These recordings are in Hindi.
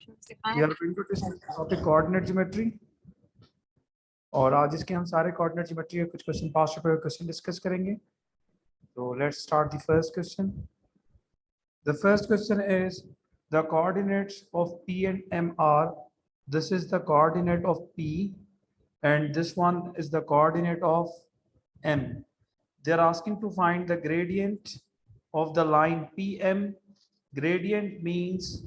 We are going to discuss topic coordinate geometry और आज इसके हम सारे coordinate geometry के कुछ question past paper question discuss करेंगे. So let's start the first question. The first question is the coordinates of P and M are, this is the coordinate of P and this one is the coordinate of M. They are asking to find the gradient of the line PM. Gradient means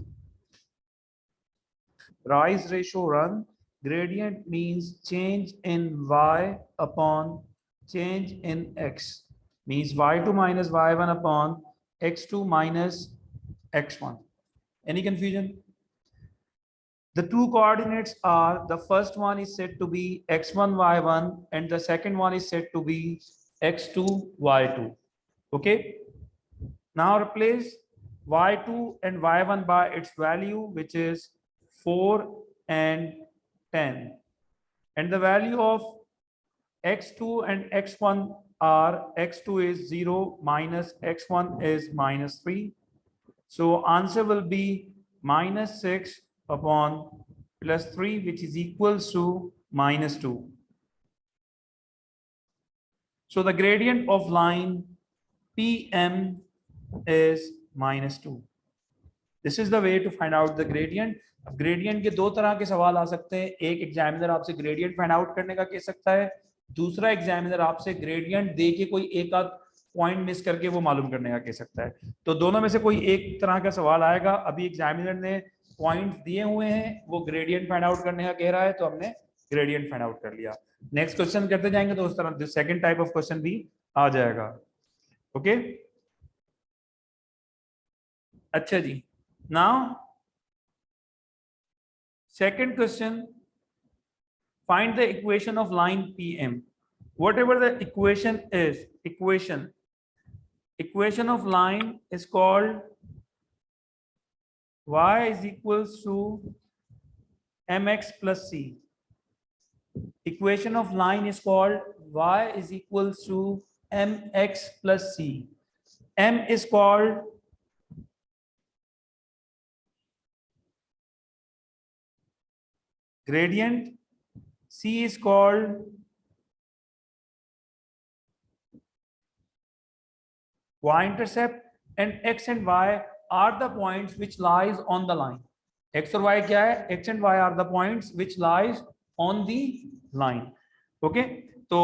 rise ratio run. Gradient means change in y upon change in x, means y2 minus y1 upon x2 minus x1. Any confusion? The two coordinates are, the first one is said to be x1 y1 and the second one is said to be x2 y2. Okay, now replace y2 and y1 by its value, which is 4 and 10, and the value of x2 and x1 are, x2 is 0 minus x1 is minus 3. So answer will be minus 6 upon plus 3, which is equals to minus 2. So the gradient of line PM is minus 2. This is the way to find out the gradient. अब ग्रेडियंट के दो तरह के सवाल आ सकते हैं. एक एग्जामिनर आपसे ग्रेडियंट फाइंड आउट करने का कह सकता है, दूसरा एग्जामिनर आपसे ग्रेडियंट दे के कोई एक आध पॉइंट मिस करके वो मालूम करने का कह सकता है. तो दोनों में से कोई एक तरह का सवाल आएगा. अभी एग्जामिनर ने पॉइंट दिए हुए हैं, वो ग्रेडियंट फाइंड आउट करने का कह रहा है, तो हमने ग्रेडियंट फाइंड आउट कर लिया. नेक्स्ट क्वेश्चन करते जाएंगे तो उस तरह सेकेंड टाइप ऑफ क्वेश्चन भी आ जाएगा. ओके, अच्छा जी. Now second question, find the equation of line PM. Whatever the equation is, equation of line is called y is equals to mx plus c. Equation of line is called y is equals to mx plus c. M is called gradient, C is called y-intercept, and x and y are the points which lies on the line. X और y क्या है? X and y are the points which lies on the line. Okay, तो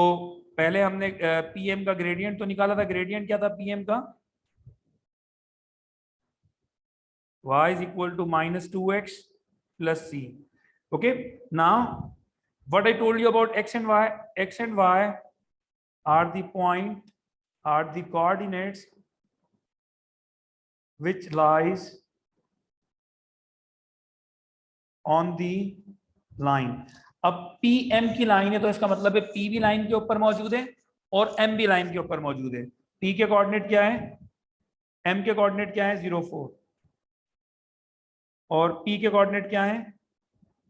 पहले हमने PM का ग्रेडियंट तो निकाला था. ग्रेडियंट क्या था PM का? y is equal to minus 2x plus c. Okay, now what I told you about x and y, x and y are the point, are the coordinates which lies on the line. अब PM की लाइन है तो इसका मतलब है P भी लाइन के ऊपर मौजूद है और M भी लाइन के ऊपर मौजूद है. P के कोऑर्डिनेट क्या है, M के कोऑर्डिनेट क्या है, 0 4, और P के कोऑर्डिनेट क्या है,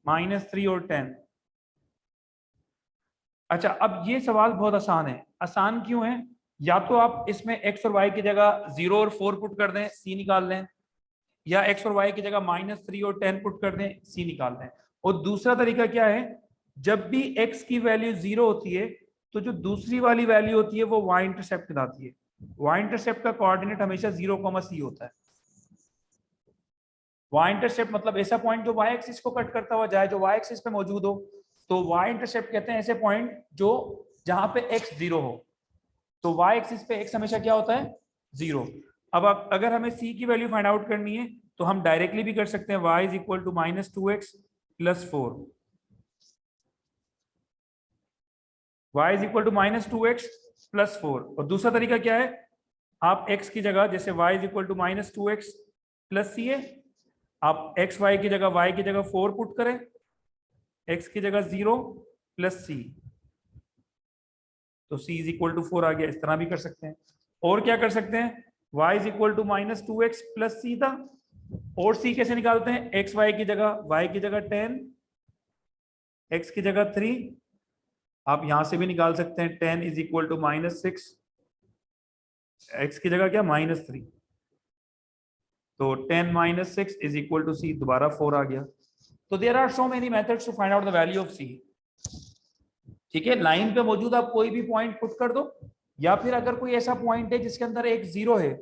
-3 और 10. अच्छा, अब ये सवाल बहुत आसान है. आसान क्यों है? या तो आप इसमें x और y की जगह 0 और 4 पुट कर दें, c निकाल लें, या x और y की जगह -3 और 10 पुट कर दें, c निकाल लें. और दूसरा तरीका क्या है, जब भी x की वैल्यू 0 होती है तो जो दूसरी वाली वैल्यू होती है वो y इंटरसेप्ट कहलाती है. y इंटरसेप्ट का कोऑर्डिनेट हमेशा 0, c होता है. y इंटरसेप्ट मतलब ऐसा पॉइंट जो y एक्सिस को कट करता हुआ जाए, जो y एक्सिस पे मौजूद हो, तो y इंटरसेप्ट कहते हैं ऐसे पॉइंट जो जहां पे x 0 हो. तो y एक्सिस पे x हमेशा क्या होता है, 0. अब अगर हमें c की वैल्यू फाइंड आउट करनी है तो हम डायरेक्टली भी कर सकते हैं. y is equal to -2x plus 4. y is equal to -2x plus 4. और दूसरा तरीका क्या है, आप x की जगह, जैसे y is equal to -2x plus c है, आप x y की जगह, y की जगह 4 पुट करें, x की जगह 0 प्लस c, तो c इज इक्वल टू 4 आ गया. इस तरह भी कर सकते हैं. और क्या कर सकते हैं, y is equal to -2x plus c था, और c कैसे निकालते हैं, x y की जगह, y की जगह 10, x की जगह 3, आप यहां से भी निकाल सकते हैं. 10 इज इक्वल टू -6, x की जगह क्या, -3. तो 10 minus 6 is equal to C, दोबारा 4 आ गया। तो there are so many methods to find out the value of C. ठीक है, लाइन पे मौजूद आप कोई भी पॉइंट पुट कर दो, या फिर अगर कोई ऐसा पॉइंट है जिसके अंदर एक जीरो है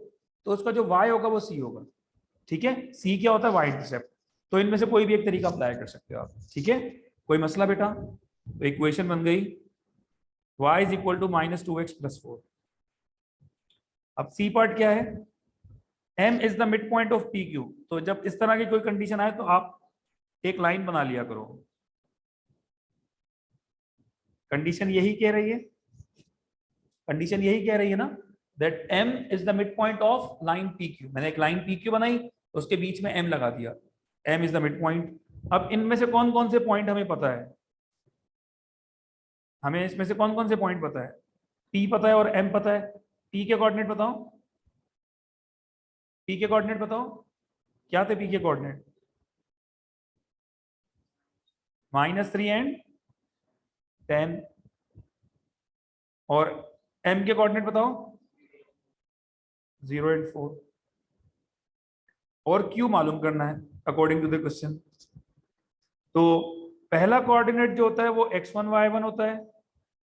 तो उसका जो y होगा वो c होगा। ठीक है, c क्या होता है, y इंटरसेप्ट। तो इनमें से कोई भी एक तरीका अप्लाई कर सकते हो आप। ठीक है, कोई मसला बेटा? तो इक्वेशन बन गई y is equal to minus 2x+4। अब सी पार्ट क्या है, m is the mid point of P Q. तो जब इस तरह की कोई कंडीशन आए तो आप एक लाइन बना लिया करो। कंडीशन यही कह रही है, कंडीशन यही कह रही है ना, that m is the mid point of line P Q. मैंने एक लाइन पी क्यू बनाई, उसके बीच में m लगा दिया, m is the mid point. अब इनमें से कौन कौन से पॉइंट हमें पता है, हमें इसमें से कौन कौन से पॉइंट पता है, p पता है और m पता है। p के कोऑर्डिनेट बताओ, p के कोऑर्डिनेट बताओ, क्या थे p के कोऑर्डिनेट? -3 एंड 10। और m के कोऑर्डिनेट बताओ, 0 एंड 4। और q मालूम करना है अकॉर्डिंग टू द क्वेश्चन। तो पहला कोऑर्डिनेट जो होता है वो x1 y1 होता है,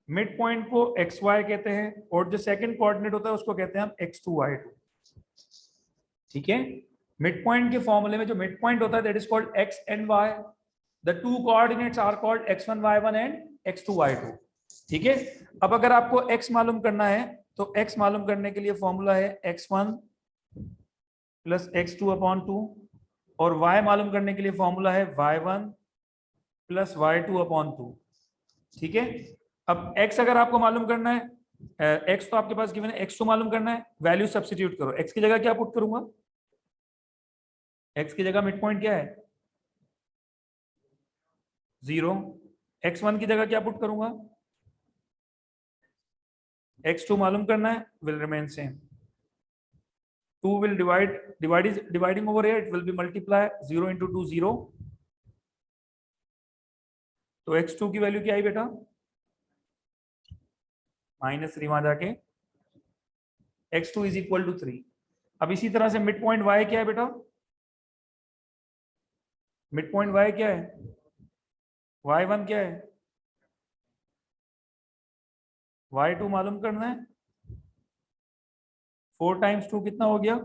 मिड पॉइंट को xy कहते हैं, और जो सेकंड कोऑर्डिनेट होता है उसको कहते हैं हम x2 y2। ठीक है, मिड पॉइंट के फॉर्मूले में जो मिड पॉइंट होता है that is called x and y। The two coordinates are called x1 y1 and x2 y2। ठीक है, अब अगर आपको x मालूम करना है तो x मालूम करने के लिए फॉर्मूला है x1 प्लस x2/2, और y मालूम करने के लिए फॉर्मूला है y1 प्लस y2/2। ठीक है, अब x अगर आपको मालूम करना है, x तो आपके पास गिवन है, x2 मालूम करना है, वैल्यू सब्स्टिट्यूट करो। x की जगह क्या पुट करूंगा, x की जगह मिड पॉइंट क्या है, 0। x1 की जगह क्या पुट करूंगा, x2 मालूम करना है, will remain same. 2 will divide is dividing over here, it will be multiply 0 into 2 0। तो x2 की वैल्यू क्या आई बेटा, -3 वहां जाके x2 इज इक्वल टू 3। अब इसी तरह से मिड पॉइंट y क्या है बेटा, मिड पॉइंट y क्या है, y1 क्या है, y2 मालूम करना है। 4 टाइम्स 2 कितना हो गया,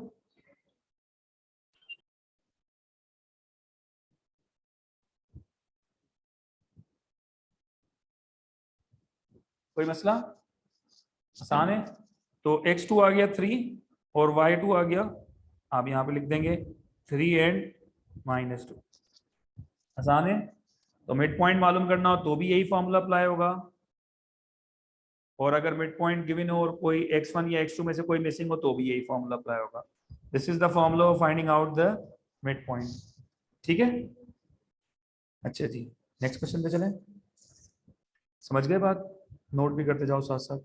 कोई मसला, आसान है। तो x2 आ गया 3 और y2 आ गया, आप यहाँ पे लिख देंगे 3 एंड -2। आसान है। तो मिड पॉइंट मालूम करना हो तो भी यही फॉर्मूला अप्लाई होगा, और अगर मिड पॉइंट गिवन हो और कोई x1 या x2 में से कोई मिसिंग हो तो भी यही फॉर्मूला अप्लाई होगा। This is the formula of finding out the mid point. ठीक है, अच्छा जी, नेक्स्ट क्वेश्चन पे चलें। समझ गए बात, नोट भी करते जाओ साथ साथ।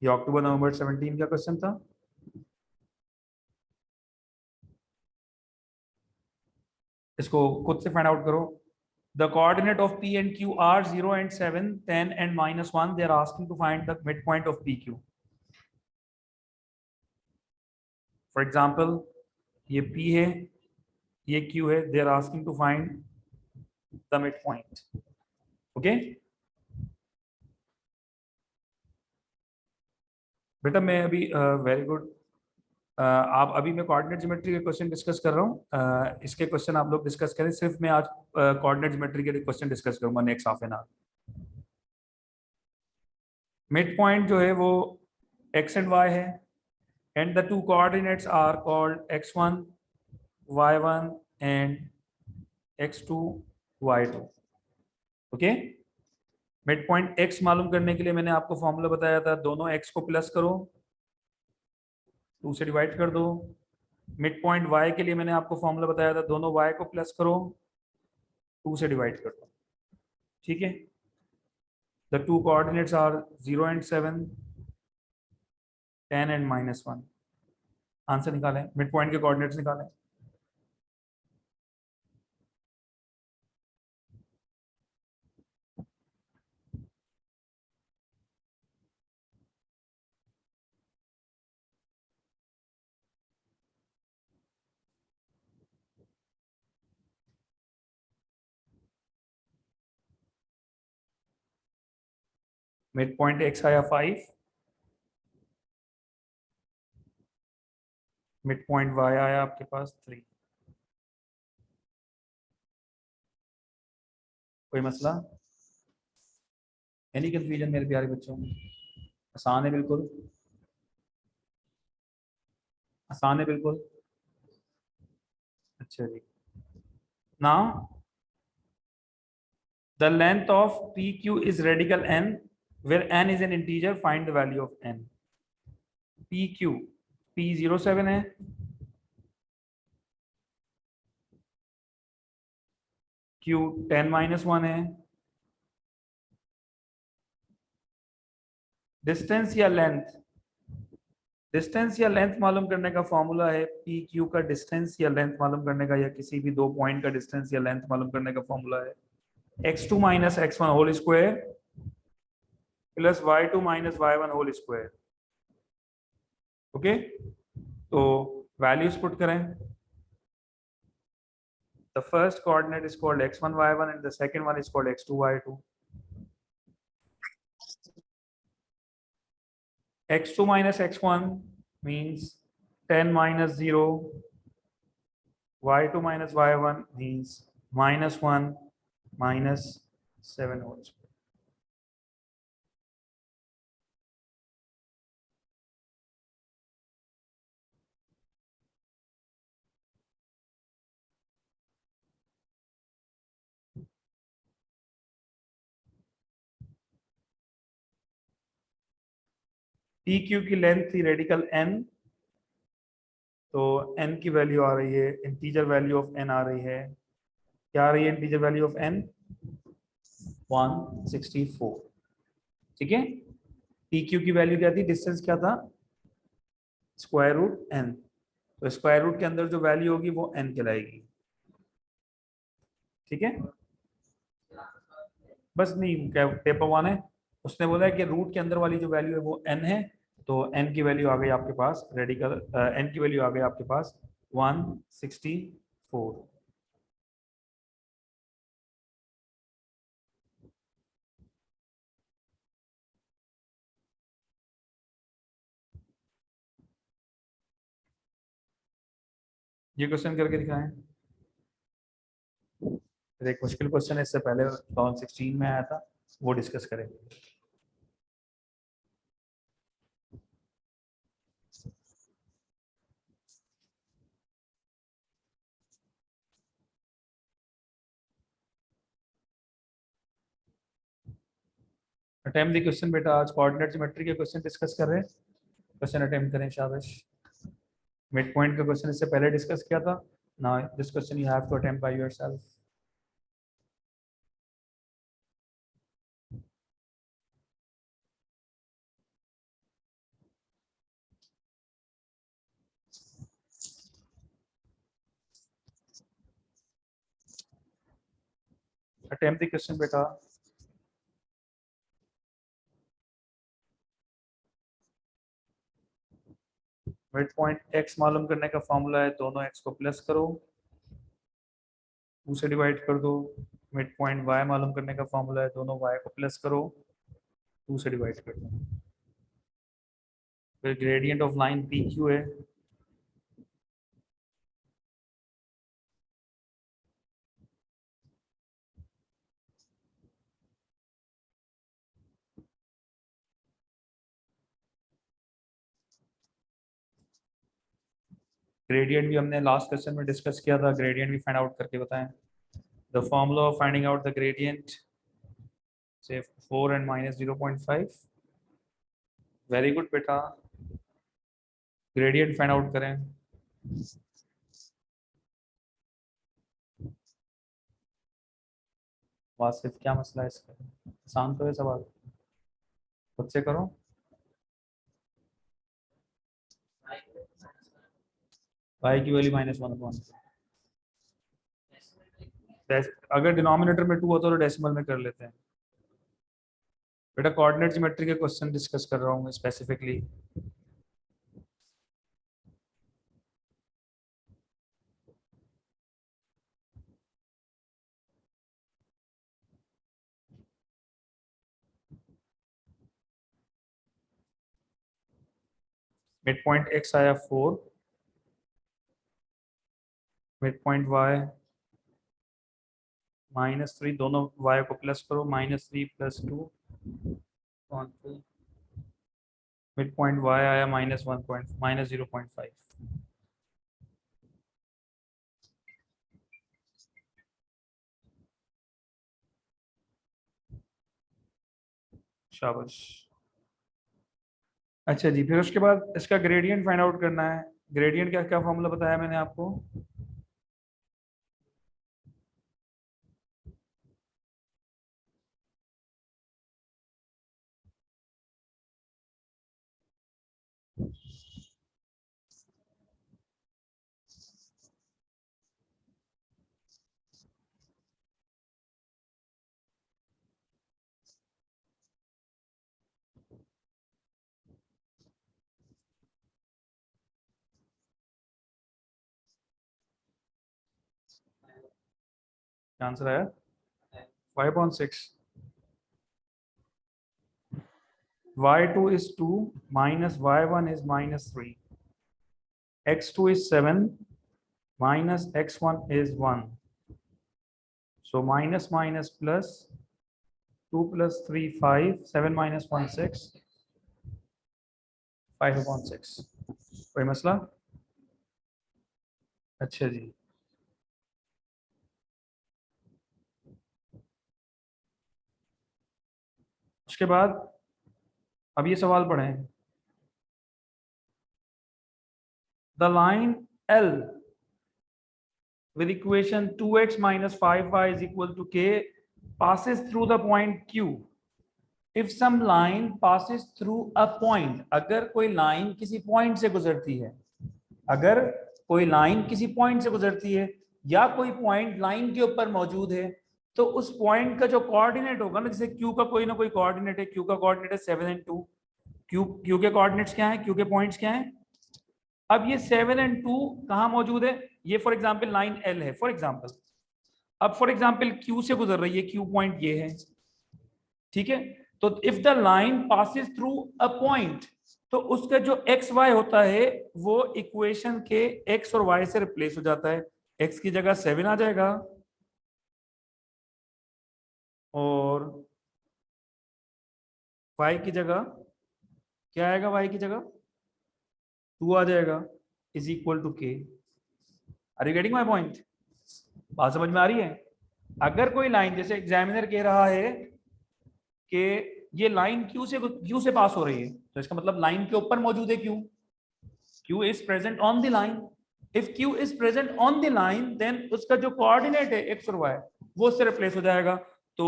ये अक्टूबर नवंबर 17 का क्वेश्चन था। इसको खुद से फाइंड आउट करो। The coordinate of p and q are 0 and 7, 10 and -1। they are asking to find the midpoint of pq। For example ये p है, ये q है, they are asking to find the midpoint। Okay बेटा, मैं अभी वेरी गुड, आप अभी मैं कोऑर्डिनेट ज्योमेट्री के क्वेश्चन डिस्कस कर रहा हूँ। इसके क्वेश्चन आप लोग डिस्कस करें, सिर्फ मैं आज कोऑर्डिनेट ज्योमेट्री के क्वेश्चन डिस्कस करूंगा next half an hour. Mid point जो है वो x एंड y है, and the two coordinates are called x1 y1 and x2 y2। Okay, mid point x मालूम करने के लिए मैंने आपको फॉर्मूला बताया था, दोनों x को प्लस करो, 2 से डिवाइड कर दो। मिड पॉइंट y के लिए मैंने आपको फॉर्मूला बताया था, दोनों y को प्लस करो, 2 से डिवाइड कर दो। ठीक है, the two coordinates are 0 and 7, 10 and -1। Answer निकालें, मिड पॉइंट के कोऑर्डिनेट्स निकालें। मिड पॉइंट x आया 5, मिड पॉइंट y आया आपके पास 3। कोई मसला? एनी कंफ्यूजन मेरे प्यारे बच्चों? आसान है बिल्कुल, आसान है बिल्कुल। अच्छा जी, now the length of PQ is radical n where n is an integer, find the value of n। PQ, P 07 है, Q 10-1 है। डिस्टेंस या लेंथ मालूम करने का फॉर्मूला है, पी क्यू का डिस्टेंस या लेंथ मालूम करने का, या किसी भी दो पॉइंट का डिस्टेंस या लेंथ मालूम करने का फॉर्मूला है x2 minus x1 whole square plus y2 minus y1 whole square. Okay, तो वैल्यूज पुट करें। The first coordinate is called x1 y1 and the second one is called x2 y2। x2 minus x1 means 10 minus 0, y2 minus y1 means minus 1 minus 7 whole square। P Q की लेंथ थी रेडिकल n, तो n की वैल्यू आ रही है, इंटीजर वैल्यू ऑफ n आ रही है, क्या आ रही है इंटीजर वैल्यू ऑफ n? 164। ठीक है, पी क्यू की वैल्यू क्या थी, डिस्टेंस क्या था, स्क्वायर रूट n, तो स्क्वायर रूट के अंदर जो वैल्यू होगी वो n कहलाएगी। ठीक है, बस नहीं, क्या पेपर वन है, उसने बोला है कि रूट के अंदर वाली जो वैल्यू है वो n है, तो n की वैल्यू आ गई आपके पास, रेडिकल n की वैल्यू आ गई आपके पास 164। ये क्वेश्चन करके दिखाएं, फिर एक मुश्किल क्वेश्चन है इससे पहले 2016 में आया था, वो डिस्कस करेंगे। अटेम्प्ट द क्वेश्चन बेटा, आज कोऑर्डिनेट ज्योमेट्री के क्वेश्चन डिस्कस कर रहे हैं, क्वेश्चन अटेम्प्ट करें, शाबाश। मिड पॉइंट का क्वेश्चन इससे पहले डिस्कस किया था, now this question you have to attempt by yourself. Attempt the question बेटा। मिड पॉइंट x मालूम करने का फॉर्मूला है, दोनों x को प्लस करो, 2 से डिवाइड कर दो। मिड पॉइंट y मालूम करने का फॉर्मूला है, दोनों y को प्लस करो, 2 से डिवाइड कर दो। फिर gradient of line P Q है, ग्रेडियंट भी हमने लास्ट क्वेश्चन में डिस्कस किया था, ग्रेडियंट भी फाइंड आउट करके बताएं। The formula of finding out the gradient से 4 and minus 0.5। वेरी गुड बेटा, ग्रेडियंट फाइंड आउट करें। वासिफ क्या मसला है इसका, आसान तो है सवाल, खुद से करो। y की वैल्यू -1/, अगर डिनोमिनेटर में 2 होता तो डेसिमल में कर लेते हैं बेटा। कोऑर्डिनेट ज्योमेट्री के क्वेश्चन डिस्कस कर रहा हूँ स्पेसिफिकली। मिड पॉइंट x आया 4, मिड पॉइंट y -3, दोनों y को प्लस करो, -3 + 2 मिड पॉइंट y आया -0.5। शाबाश। अच्छा जी, फिर उसके बाद इसका ग्रेडियंट फाइंड आउट करना है। ग्रेडियंट का क्या फॉर्मूला बताया मैंने आपको? आंसर आया 5/6। y2 is 2 minus y1 is -3, x2 is 7 minus x1 is 1, so minus minus plus 2 plus 3 5, 7 minus 1 6, 5/6। कोई मसला? अच्छा जी, उसके बाद अब ये सवाल पढ़ें। The line L with equation 2x minus 5y is equal to k passes through the point Q. If some line passes through a point, अगर कोई लाइन किसी पॉइंट से गुजरती है, अगर कोई लाइन किसी पॉइंट से गुजरती है या कोई पॉइंट लाइन के ऊपर मौजूद है, तो उस पॉइंट का जो कोऑर्डिनेट होगा ना, जैसे क्यू का कोई ना कोई कोऑर्डिनेट है, क्यू का कोऑर्डिनेट है 7 और 2। क्यू के कोऑर्डिनेट्स क्या है, क्यू के पॉइंट्स क्या है? अब ये 7 और 2 कहाँ मौजूद है? ये फॉर एग्जाम्पल लाइन एल है फॉर एग्जाम्पल। अब फॉर एग्जाम्पल क्यू से गुजर रही है, क्यू पॉइंट ये है, ठीक है। तो if the line passes through a point, तो उसका जो एक्स वाई होता है वो इक्वेशन के एक्स और वाई से रिप्लेस हो जाता है। एक्स की जगह 7 आ जाएगा और वाई की जगह क्या आएगा? वाई की जगह 2 आ जाएगा, is equal to k. Are you getting my point? बात समझ में आ रही है? अगर कोई लाइन, जैसे एग्जामिनर कह रहा है कि ये लाइन क्यू से पास हो रही है, तो इसका मतलब लाइन के ऊपर मौजूद है Q. Q is present on the line. If Q is present on the line, then उसका जो कोऑर्डिनेट है x और y वो उससे रिप्लेस हो जाएगा। तो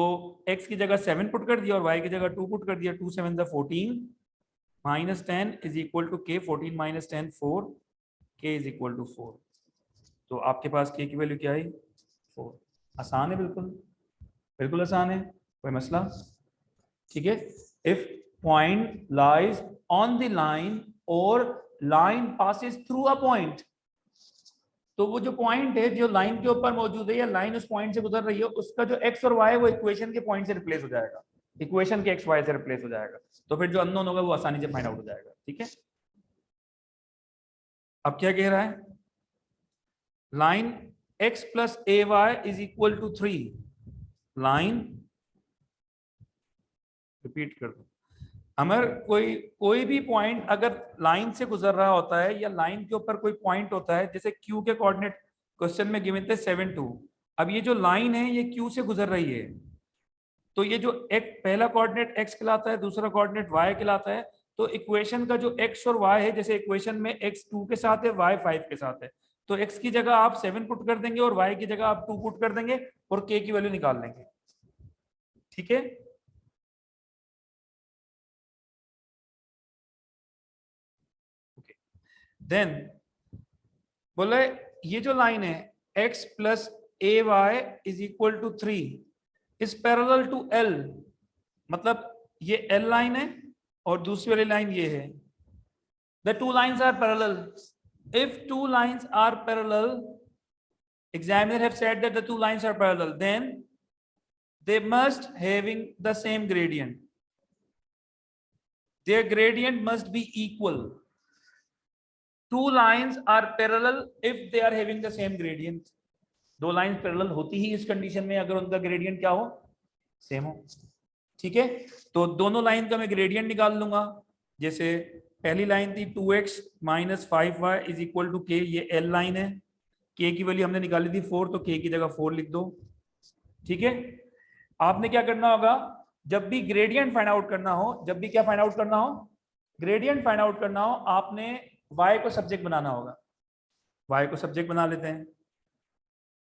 x की जगह 7 पुट कर दिया और y की जगह 2 पुट कर दिया। 2 7 14 minus 10 is equal to k। 14 minus 10 4, k is equal to 4। तो आपके पास k की वैल्यू क्या आई? 4। आसान है, बिल्कुल बिल्कुल आसान है, कोई मसला? ठीक है। If point lies on the line और line passes through a point, तो वो जो पॉइंट है जो लाइन के ऊपर मौजूद है या लाइन उस पॉइंट से गुजर रही है, उसका जो एक्स और वाई वो इक्वेशन के पॉइंट से रिप्लेस हो जाएगा, इक्वेशन के एक्स वाई से रिप्लेस हो जाएगा। तो फिर जो अननोन होगा वो आसानी से फाइंड आउट हो जाएगा। ठीक है। अब क्या कह रहा है? Line x plus a Y is equal to 3। Line, repeat कर दो, अमर कोई भी पॉइंट अगर लाइन से गुजर रहा होता है या लाइन के ऊपर कोई पॉइंट होता है, जैसे क्यू के कोऑर्डिनेट क्वेश्चन में गिवन थे 7 2। अब ये जो लाइन है ये क्यू से गुजर रही है, तो ये जो एक पहला कोऑर्डिनेट एक्स कहलाता है, दूसरा कोऑर्डिनेट वाई कहलाता है। तो इक्वेशन का जो एक्स और वाई है, जैसे इक्वेशन में एक्स 2 के साथ है, वाई 5 के साथ है, तो एक्स की जगह आप 7 पुट कर देंगे और वाई की जगह आप 2 पुट कर देंगे और के की वैल्यू निकाल लेंगे। ठीक है। देन बोले ये जो लाइन है x plus a Y is equal to 3 is parallel to L, मतलब ये L लाइन है और दूसरी वाली लाइन ये है। The two lines are parallel. If two lines are parallel, examiner have said that the two lines are parallel, then they must having the same gradient, their gradient must be equal। Two lines are parallel if they are having the same gradient. दो लाइंस पैरेलल होती ही इस कंडीशन में अगर उनका ग्रेडियंट क्या हो, सेम हो। ठीक है, तो दोनों लाइन का मैं ग्रेडियंट निकाल लूंगा। जैसे पहली लाइन थी 2x minus 5y is equal to k, ये एल लाइन है। k की वैल्यू हमने निकाली थी 4, तो k की जगह 4 लिख दो। ठीक है, आपने क्या करना होगा, जब भी ग्रेडियंट फाइंड आउट करना हो, जब भी क्या फाइंड आउट करना हो, ग्रेडियंट फाइंड आउट करना हो, आपने y को सब्जेक्ट बनाना होगा। y को सब्जेक्ट बना लेते हैं।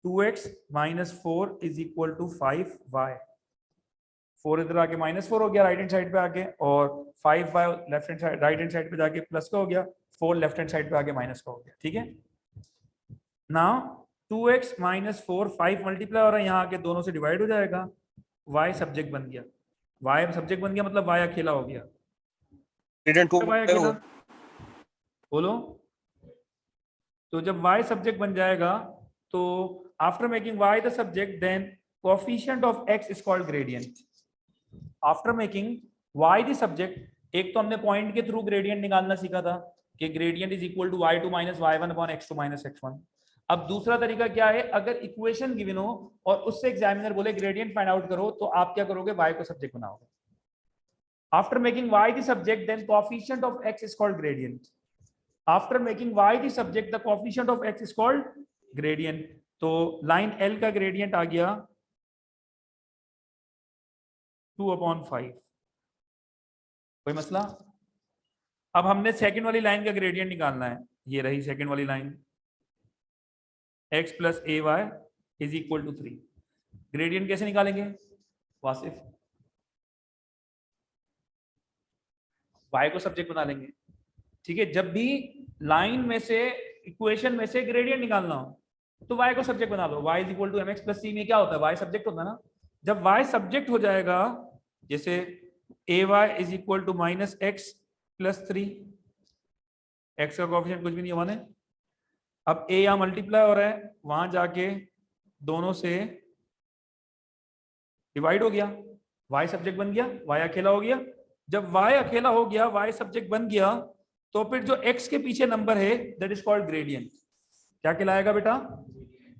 2x minus 4 is equal to 5y। 4 इधर आके -4 हो गया राइट हैंड साइड पे आके, और 5y left hand side right hand side पे जाके प्लस का हो गया, 4 लेफ्ट हैंड साइड पे आके माइनस का हो गया। ठीक है, नाउ 2x माइनस 4 5 मल्टीप्लाई हो रहा है, यहाँ आके दोनों से डिवाइड हो जाएगा, y सब्जेक्ट बन गया। y सब्जेक्ट बन गया मतलब y अकेला हो गया। y अकेला बोलो, तो जब y सब्जेक्ट बन जाएगा तो after making y the subject then coefficient of x is called gradient. After making y the subject, एक तो हमने पॉइंट के थ्रू ग्रेडियंट निकालना सीखा था कि gradient is equal to y2 minus y1 upon x2 minus x1। अब दूसरा तरीका क्या है, अगर इक्वेशन गिवन हो और उससे एग्जामिनर बोले ग्रेडियंट फाइंड आउट करो, तो आप क्या करोगे, y को सब्जेक्ट बनाओगे। After making y the subject then coefficient of x is called gradient. After making y the subject the coefficient of x is called gradient. तो लाइन L का ग्रेडियंट आ गया 2/5। कोई मसला? अब हमने सेकंड वाली लाइन का ग्रेडियंट निकालना है, ये रही सेकंड वाली line, x plus a Y is equal to 3। Gradient कैसे निकालेंगे वासिफ? y को सब्जेक्ट बना लेंगे। ठीक है, जब भी लाइन में से इक्वेशन में से ग्रेडियंट निकालना हो तो y को सब्जेक्ट बना लो। y is equal to mx plus c में क्या होता है, y सब्जेक्ट होता है ना। जब y सब्जेक्ट हो जाएगा, जैसे a Y is equal to minus X plus 3, x का कोएफिशिएंट कुछ भी नहीं है। अब a यहां मल्टीप्लाई हो रहा है, वहां जाके दोनों से डिवाइड हो गया, y सब्जेक्ट बन गया, y अकेला हो गया। जब y अकेला हो गया, y सब्जेक्ट बन गया, तो फिर जो x के पीछे नंबर है दैट इज कॉल्ड ग्रेडियंट। क्या कहलाएगा बेटा?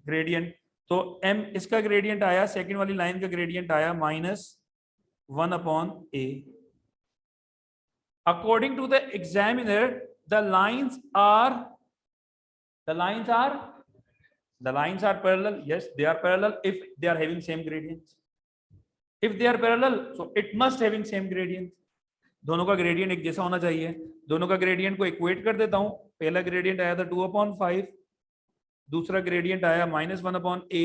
ग्रेडियंट। तो m इसका ग्रेडियंट आया, सेकंड वाली लाइन का ग्रेडियंट आया -1 upon a। According to the examiner the lines are parallel. Yes, they are parallel if they are having same gradients. If they are parallel, so it must having same gradient. दोनों का ग्रेडियंट एक जैसा होना चाहिए। दोनों का ग्रेडियंट को इक्वेट कर देता हूं। पहला ग्रेडियंट आया था 2/5, दूसरा ग्रेडियंट आया -1/a।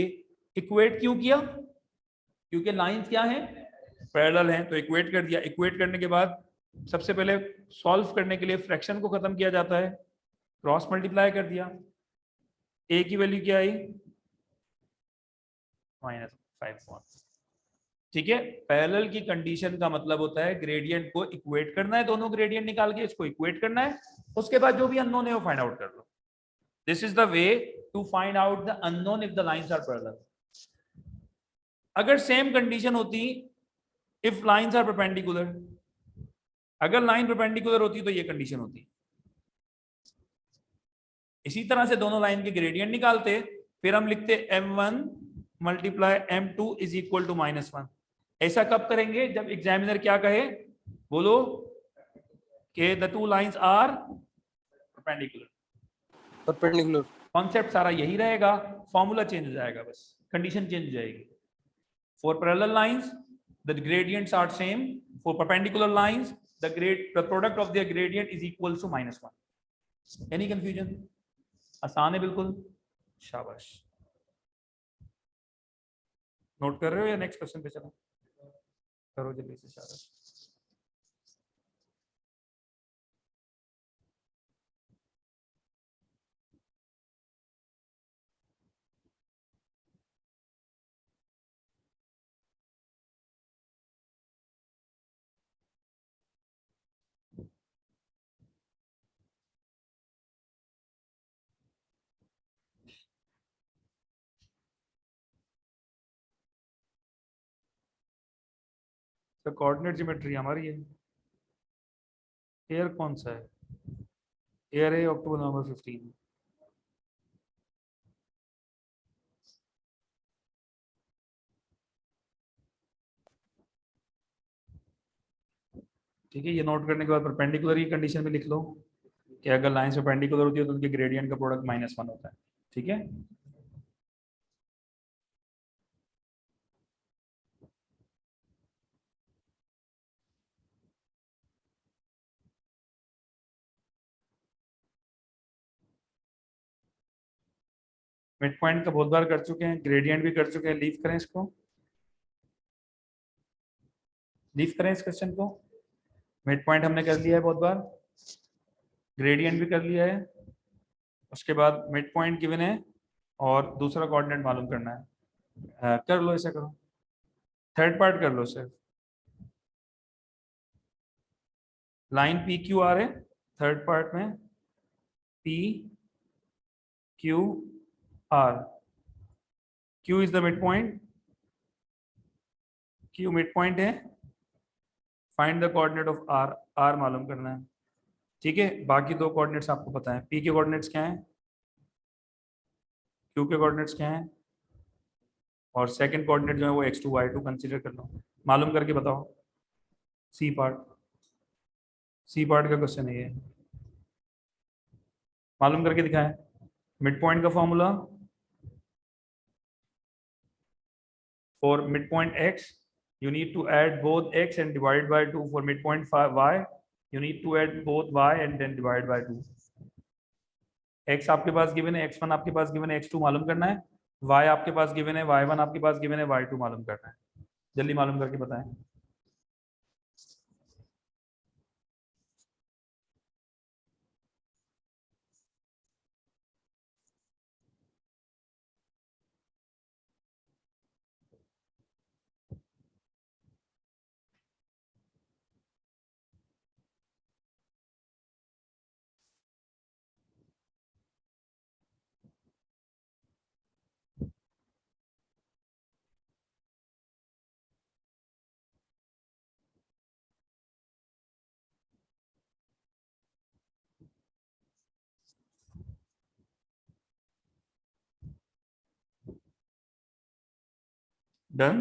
इक्वेट क्यों किया? क्योंकि लाइंस क्या है, पैरेलल हैं, तो इक्वेट कर दिया। इक्वेट करने के बाद सबसे पहले सॉल्व करने के लिए फ्रैक्शन को खत्म किया जाता है, क्रॉस मल्टीप्लाई कर दिया। a की वैल्यू क्या आई, -5। ठीक है, पैरेलल की कंडीशन का मतलब होता है ग्रेडियंट को इक्वेट करना है, दोनों ग्रेडियंट निकाल के इसको इक्वेट करना है, उसके बाद जो भी अननोन है वो फाइंड आउट कर लो। This is the way to find out the unknown if the lines are parallel. अगर सेम कंडीशन होती, इफ लाइंस आर परपेंडिकुलर, अगर लाइन परपेंडिकुलर होती तो ये कंडीशन होती। इसी तरह से दोनों लाइन के ग्रेडियंट निकालते, फिर हम लिखते m1 multiply m2 is equal to -1। ऐसा कब करेंगे? जब एग्जामिनर क्या कहे, बोलो कि the two lines are perpendicular. Concept सारा यही रहेगा, फॉर्मूला चेंज हो जाएगा, बस कंडीशन चेंज हो जाएगी। For parallel lines the gradients are same, for perpendicular lines the product of their gradient is equal to -1। Any confusion? आसान है बिल्कुल, शाबाश। नोट कर रहे हो या नेक्स्ट क्वेश्चन पे चलो? करो जल्दी से, शाबाश। तो कोऑर्डिनेट ज्योमेट्री हमारी है। एयर कौन सा है? एयर है अक्टूबर नवंबर 15। ठीक है, ये नोट करने के बाद परपेंडिकुलर की कंडीशन में लिख लो कि अगर लाइन परपेंडिकुलर होती है तो उनके ग्रेडियंट का प्रोडक्ट -1 होता है। ठीक है, मिड पॉइंट का बहुत बार कर चुके हैं, ग्रेडियंट भी कर चुके हैं। लीव करें इसको, लीव करें इस क्वेश्चन को। मिड पॉइंट हमने कर लिया है बहुत बार, ग्रेडियंट भी कर लिया है, उसके बाद मिड पॉइंट गिवन है और दूसरा कोऑर्डिनेट मालूम करना है। कर लो, ऐसा करो, थर्ड पार्ट कर लो सिर्फ। लाइन पी क्यू आर है थर्ड पार्ट में, P Q R, Q is the mid point, Q mid point है, find the coordinate of R, R मालूम करना है। ठीक है, बाकी दो कोऑर्डिनेट्स आपको पता है, पी के कोऑर्डिनेट्स क्या है, क्यू के कोऑर्डिनेट्स क्या है, और सेकंड कोऑर्डिनेट जो है वो x2 y2 कंसीडर कर लो, मालूम करके बताओ। सी पार्ट, सी पार्ट का क्वेश्चन है ये, मालूम करके दिखाएं। मिड पॉइंट का formula for mid point x, you need to add both x and divide by 2. For midpoint y, you need to add both y and then divide by 2. x आपके पास गिवन है, x1 आपके पास गिवन है, x2 मालूम करना है, y आपके पास गिवन है, y1 आपके पास गिवन है, y2 मालूम करना है। जल्दी मालूम करके बताएं। डन,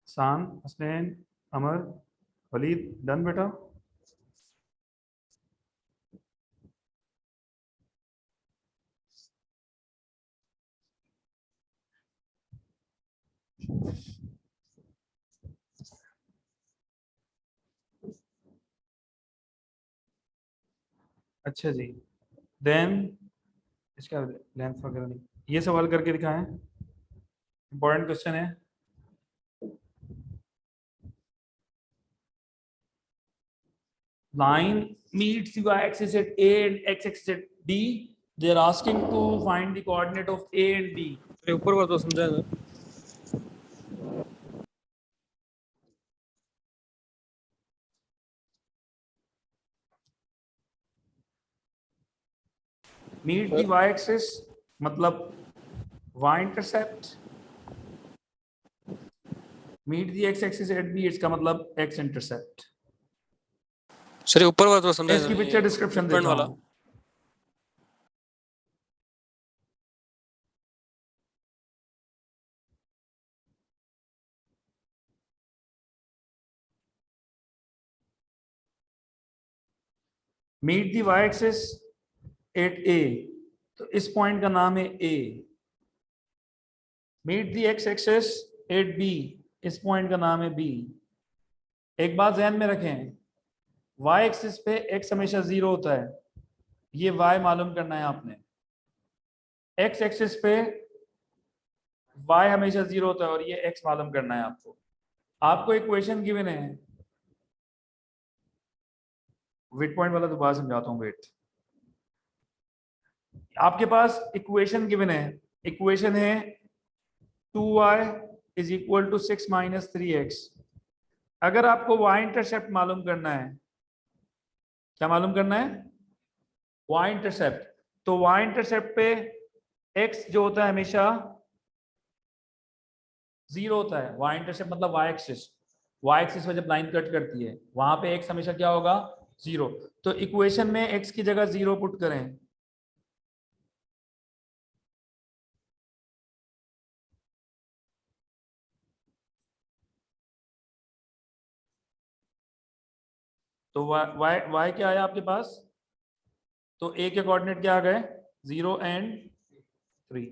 शान, हसनैन, अमर, वलीद, डन बेटा। अच्छा जी, देन इसका लेंथ वगैरह नहीं, ये सवाल करके दिखाएं, इंपॉर्टेंट क्वेश्चन है। Line meets the y-axis at A and x-axis at D. They are asking to find the coordinate of A and D. ऊपर बात तो समझा ना। Meet the y-axis मतलब y-intercept. Meet the x-axis at B, इसका मतलब x-intercept. सर ऊपर बात तो समझा। इसकी पिक्चर डिस्क्रिप्शन देता हूँ। Meet the Y axis at A, तो इस पॉइंट का नाम है A. Meet the X axis at B, इस पॉइंट का नाम है बी। एक बात ध्यान में रखें, वाई एक्सिस पे एक्स हमेशा 0 होता है, ये वाई मालूम करना है आपने। एक्स एक्सिस पे वाई हमेशा 0 होता है और ये एक्स मालूम करना है आपको। आपको इक्वेशन गिवन है, वेट पॉइंट वाला दोबारा समझाता हूँ, वेट। आपके पास इक्वेशन गिवन है, इक्वेशन है 2y is equal to 6 minus 3x। अगर आपको y इंटरसेप्ट मालूम करना है, क्या मालूम करना है, y इंटरसेप्ट, तो y इंटरसेप्ट पे x जो होता है हमेशा 0 होता है। y इंटरसेप्ट मतलब y एक्सिस, y एक्सिस पे जब लाइन कट करती है वहां पे x हमेशा क्या होगा, 0। तो इक्वेशन में x की जगह 0 पुट करें। तो y क्या आया आपके पास? तो a के कोऑर्डिनेट क्या आ गए? 0 एंड 3।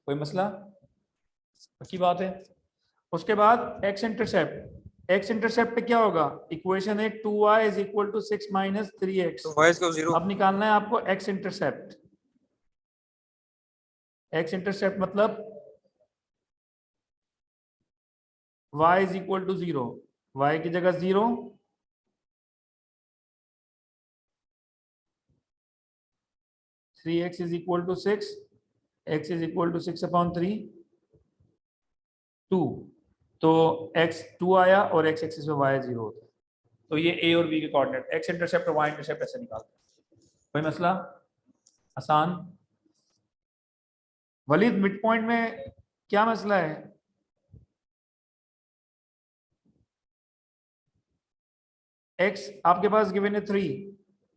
कोई मसला? अच्छी बात है। उसके बाद x इंटरसेप्ट पे क्या होगा? इक्वेशन है 2y is equal to 6 minus 3x। तो y का 0। अब निकालना है आपको x इंटरसेप्ट। x इंटरसेप्ट मतलब y is equal to 0, y की जगह 0, three x is equal to 6, x is equal to 6/3, 2। तो x 2 आया और x एक्सिस पे y 0 होता है। तो ये a और b के कोऑर्डिनेट, x इंटरसेप्ट और y इंटरसेप्ट ऐसे निकालते हैं। कोई मसला? आसान। वलीद मिड पॉइंट में क्या मसला है? x आपके पास गिवन है 3,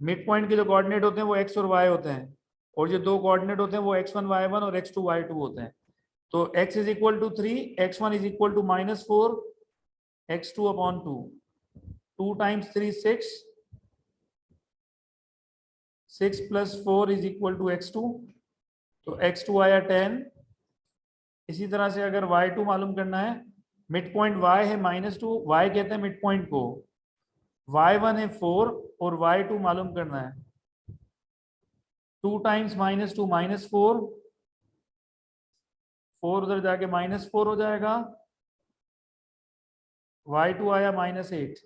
मिड पॉइंट के जो कोऑर्डिनेट होते हैं वो x और y होते हैं, और जो दो कोऑर्डिनेट होते हैं वो x1 y1 और x2 y2 होते हैं। तो x is equal to 3, x1 is equal to -4, x2/2, 2 times 3 6, 6 plus 4 is equal to x2, तो x2 आया 10। इसी तरह से अगर y2 मालूम करना है, मिड पॉइंट y है -2, y कहते हैं मिड पॉइंट को, y1 है 4 और y2 मालूम करना है। 2 टाइम्स -2 -4, 4 उधर जाके -4 हो जाएगा, y2 आया -8।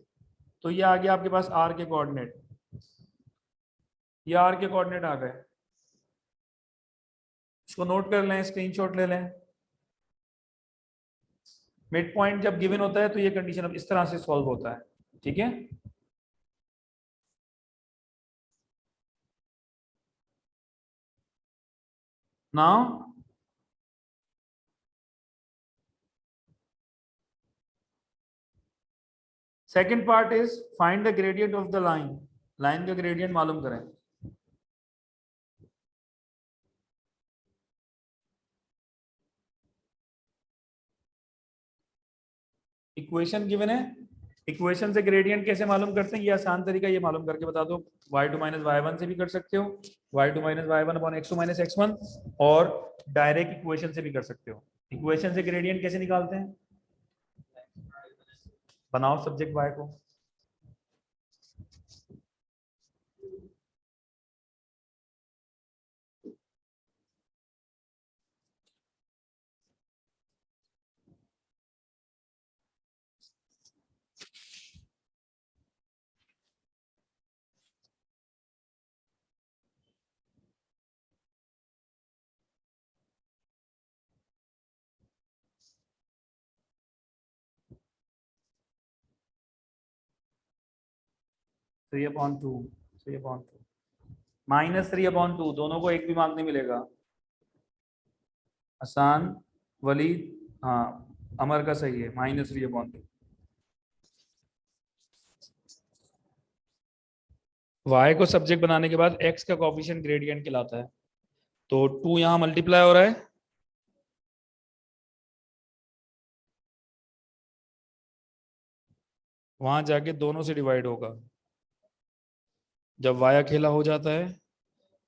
तो ये आ गया आपके पास r के कोऑर्डिनेट, ये r के कोऑर्डिनेट आ गए। इसको नोट कर लें, स्क्रीनशॉट ले लें। मिड पॉइंट जब गिवन होता है तो ये कंडीशन अब इस तरह से सॉल्व होता है, ठीक है। Now second part is find the gradient of the line, line का ग्रेडियंट मालूम करें। इक्वेशन गिवन है, इक्वेशन से ग्रेडियंट कैसे मालूम करते हैं? ये आसान तरीका, ये मालूम करके बता दो। y2 माइनस y1 से भी कर सकते हो, y2 minus y1 upon x2 minus x1, और डायरेक्ट इक्वेशन से भी कर सकते हो। इक्वेशन से ग्रेडियंट कैसे निकालते हैं? बनाओ सब्जेक्ट y को, -3/2, 3/2, -3/2, दोनों को एक भी मार्क नहीं मिलेगा। आसान। वलीद, हाँ अमर का सही है, -3/2। y को सब्जेक्ट बनाने के बाद x का कोफिशिएंट ग्रेडियंट कहलाता है। तो 2 यहां मल्टीप्लाई हो रहा है, वहां जाके दोनों से डिवाइड होगा। जब y अकेला हो जाता है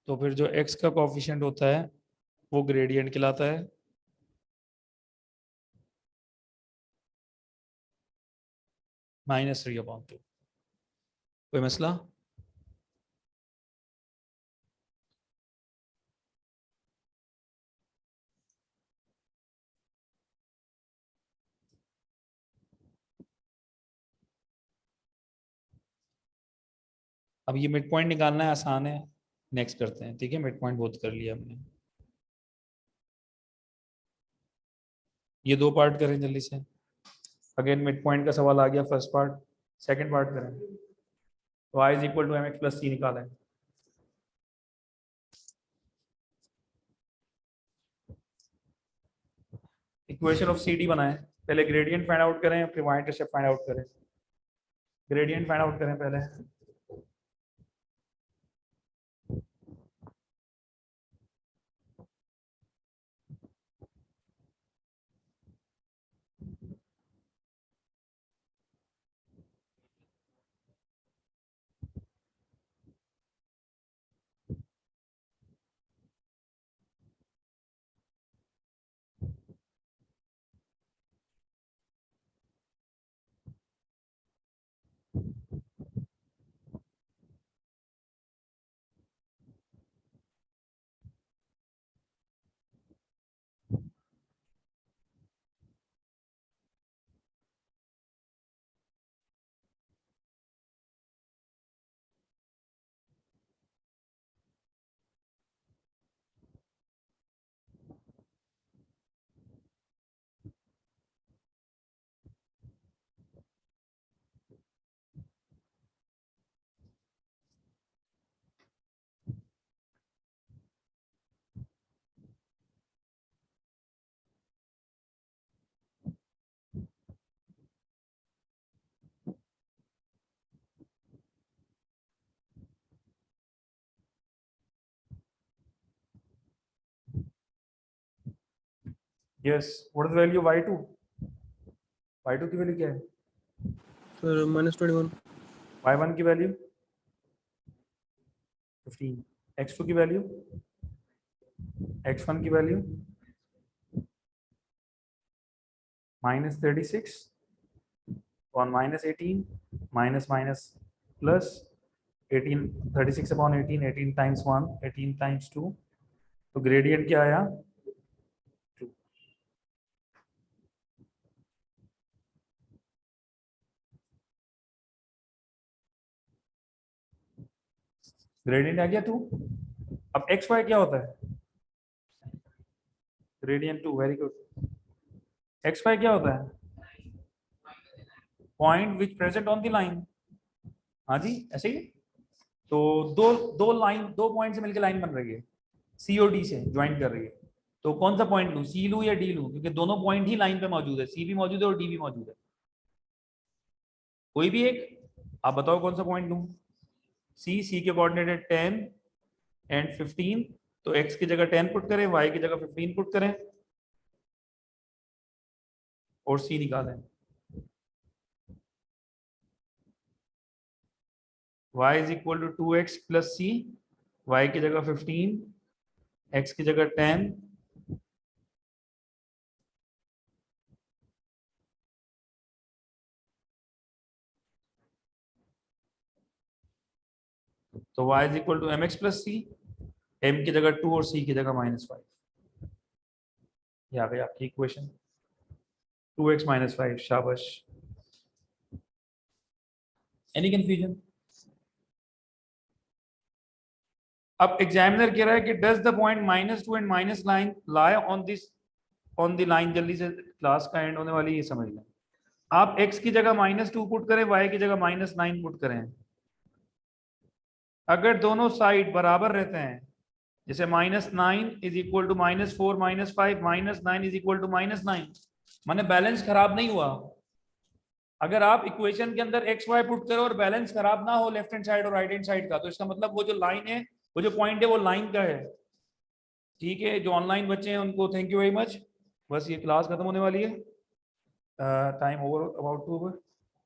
तो फिर जो x का कोफिशिएंट होता है वो ग्रेडियंट कहलाता है। -3/2। कोई मसला? अब ये मिड पॉइंट निकालना है, आसान है, नेक्स्ट करते हैं, ठीक है। मिड पॉइंट बहुत कर लिया हमने, ये दो पार्ट करें जल्दी से। अगेन मिड पॉइंट का सवाल आ गया, फर्स्ट पार्ट। सेकंड पार्ट करें, तो y is equal to mx plus c निकालें। इक्वेशन ऑफ सी डी बनाएं, पहले ग्रेडियंट फाइंड आउट करें, फिर y इंटरसेप्ट फाइंड आउट करें। ग्रेडियंट फाइंड आउट करें पहले। Yes, what is value y2? y2 की वैल्यू क्या है? सर -21। y1 की वैल्यू 15, x2 की वैल्यू, x1 की value -36 on -18 minus minus plus 18, 36 upon 18, 18 times 1, 18 times 2, तो ग्रेडियंट क्या आया? 2। ग्रेडियंट आ गया 2। अब एक्स वाई क्या होता है? Gradient 2, very good. X y क्या होता है? Point which present on the line. हाँ जी, ऐसे ही। तो दो दो लाइन, दो पॉइंट से मिलकर लाइन बन रही है, सी और डी से ज्वाइन कर रही है। तो कौन सा पॉइंट लूं, सी लूं या डी लूं? क्योंकि दोनों पॉइंट ही लाइन पे मौजूद है, सी भी मौजूद है और डी भी मौजूद है। कोई भी एक, आप बताओ कौन सा पॉइंट लूं? सी के कोऑर्डिनेट है 10 एंड 15, तो x की जगह 10 पुट करें, y की जगह 15 पुट करें और c निकालें। y is equal to 2x plus c, y की जगह 15, x की जगह 10, तो y is equal to mx plus c, m की जगह 2 और c की जगह -5। ये आ गई आपकी इक्वेशन, 2x -5। शाबाश। Any confusion? अब एग्जामिनर कह रहा है कि does the point -2 and -9 lie on this, on the line. जल्दी से, क्लास का एंड होने वाली, ये समझ लें। आप x की जगह -2 पुट करें, y की जगह -9 पुट करें। अगर दोनों साइड बराबर रहते हैं, जैसे -9 is equal to -4 -5, -9 is equal to -9, माने बैलेंस खराब नहीं हुआ। अगर आप इक्वेशन के अंदर एक्स वाई पुट करो और बैलेंस खराब ना हो लेफ्ट हैंड साइड और राइट हैंड साइड का, तो इसका मतलब वो जो लाइन है, वो जो पॉइंट है, वो लाइन का है। ठीक है, जो ऑनलाइन बच्चे हैं उनको थैंक यू वेरी मच। बस ये क्लास खत्म होने वाली है, time over, about to over.